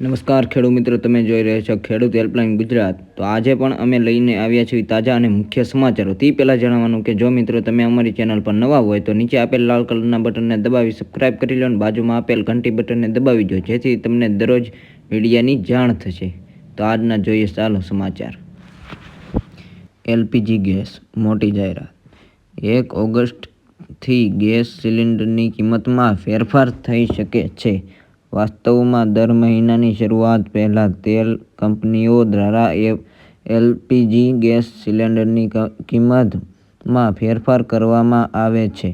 નમસ્કાર ખેડૂત મિત્રો, તમે જોઈ રહ્યા છો ખેડૂત હેલ્પલાઇન ગુજરાત। તો આજે પણ અમે લઈને આવ્યા છીએ તાજા અને મુખ્ય સમાચારો। તે પહેલાં જણાવવાનું કે જો મિત્રો તમે અમારી ચેનલ પર નવા હોય તો નીચે આપેલ લાલ કલરના બટનને દબાવી સબસ્ક્રાઇબ કરી લો અને બાજુમાં આપેલ ઘંટી બટનને દબાવી દો, જેથી તમને દરરોજ વિડીયાની જાણ થશે। તો આજના જોઈએ ચાલો સમાચાર। એલપીજી ગેસ મોટી જાહેરાત। 1 ઓગસ્ટથી ગેસ સિલિન્ડરની કિંમતમાં ફેરફાર થઈ શકે છે। વાસ્તવમાં દર મહિનાની શરૂઆત પહેલાં તેલ કંપનીઓ દ્વારા એલપીજી ગેસ સિલિન્ડરની કિંમતમાં ફેરફાર કરવામાં આવે છે।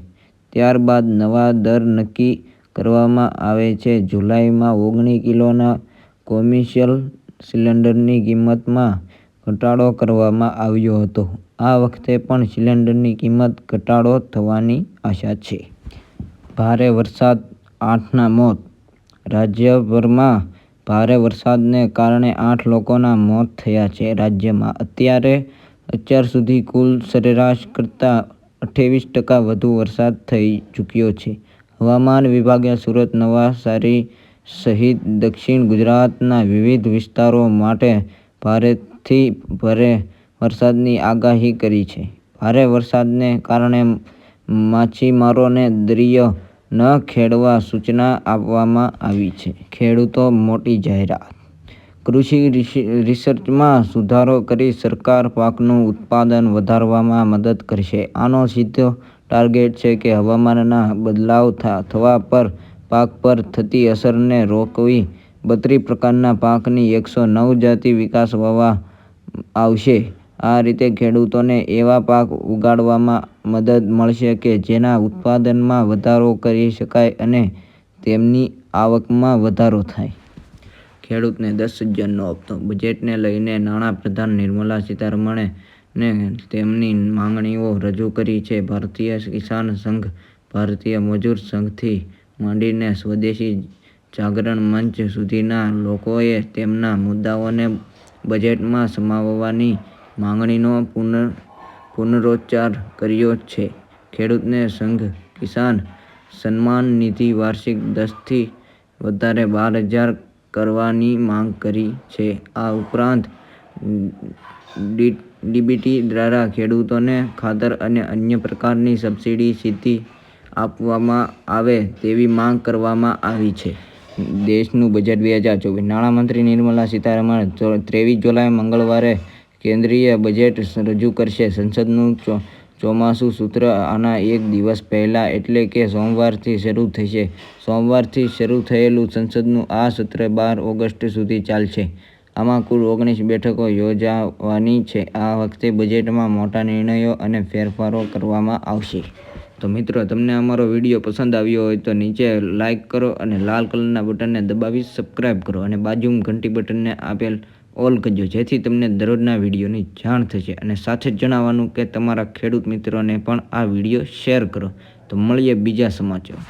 ત્યારબાદ નવા દર નક્કી કરવામાં આવે છે। જુલાઈમાં 19 કિલોના કોમર્શિયલ સિલિન્ડરની કિંમતમાં ઘટાડો કરવામાં આવ્યો હતો। આ વખતે પણ સિલિન્ડરની કિંમત ઘટાડો થવાની આશા છે। ભારે વરસાદ, 8ના મોત। રાજ્યભરમાં ભારે વરસાદને કારણે 8 લોકોના મોત થયા છે। રાજ્યમાં અત્યાર સુધી કુલ સરેરાશ કરતાં 28% વધુ વરસાદ થઈ ચૂક્યો છે। હવામાન વિભાગે સુરત, નવસારી સહિત દક્ષિણ ગુજરાતના વિવિધ વિસ્તારો માટે ભારેથી ભારે વરસાદની આગાહી કરી છે। ભારે વરસાદને કારણે માછીમારોને દરિયો ન ખેડવા સૂચના આપવામાં આવી છે। ખેડૂતો મોટી જાહેરાત। કૃષિ રિસર્ચમાં સુધારો કરી સરકાર પાકનું ઉત્પાદન વધારવામાં મદદ કરશે। આનો સીધો ટાર્ગેટ છે કે હવામાનના બદલાવ થવા પર પાક પર થતી અસરને રોકવી। 32 પ્રકારના પાકની 109 જાતિ વિકસાવવામાં આવશે। આ રીતે ખેડૂતોને એવા પાક ઉગાડવામાં મદદ મળશે કે જેના ઉત્પાદનમાં વધારો કરી શકાય અને તેમની આવકમાં વધારો થાય। ખેડૂતને 10,000નો હપ્તો। બજેટને લઈને નાણાપ્રધાન નિર્મલા સીતારમણે તેમની માંગણીઓ રજૂ કરી છે। ભારતીય કિસાન સંઘ, ભારતીય મજૂર સંઘથી માંડીને સ્વદેશી જાગરણ મંચ સુધીના લોકોએ તેમના મુદ્દાઓને બજેટમાં સમાવવાની માંગણીનો પુનરોચ્ચાર કર્યો છે। ખેડૂતને સંઘ કિસાન સન્માન નિધિ વાર્ષિક 10થી વધારે 12,000 કરવાની માંગ કરી છે। આ ઉપરાંત ડીબીટી દ્વારા ખેડૂતોને ખાતર અને અન્ય પ્રકારની સબસિડી સીધી આપવામાં આવે તેવી માંગ કરવામાં આવી છે। દેશનું બજેટ 2024। નાણામંત્રી નિર્મલા સીતારમણે 23 જુલાઈ મંગળવારે કેન્દ્રીય બજેટ રજૂ કરશે। સંસદનું ચોમાસું સત્ર આના એક દિવસ પહેલાં એટલે કે સોમવારથી શરૂ થશે। સોમવારથી શરૂ થયેલું સંસદનું આ સત્ર 12 ઓગસ્ટ સુધી ચાલશે। આમાં કુલ 19 બેઠકો યોજાવાની છે। આ વખતે બજેટમાં મોટા નિર્ણયો અને ફેરફારો કરવામાં આવશે। તો મિત્રો, તમને અમારો વિડીયો પસંદ આવ્યો હોય તો નીચે લાઇક કરો અને લાલ કલરના બટનને દબાવી સબસ્ક્રાઇબ કરો અને બાજુમાં ઘંટી બટનને આપેલ ઓલ કરજો, જેથી તમને દરરોજના વિડીયોની જાણ થશે। અને સાથે જ જણાવવાનું કે તમારા ખેડૂત મિત્રોને પણ આ વિડીયો શેર કરો। તો મળીએ બીજા સમાચાર।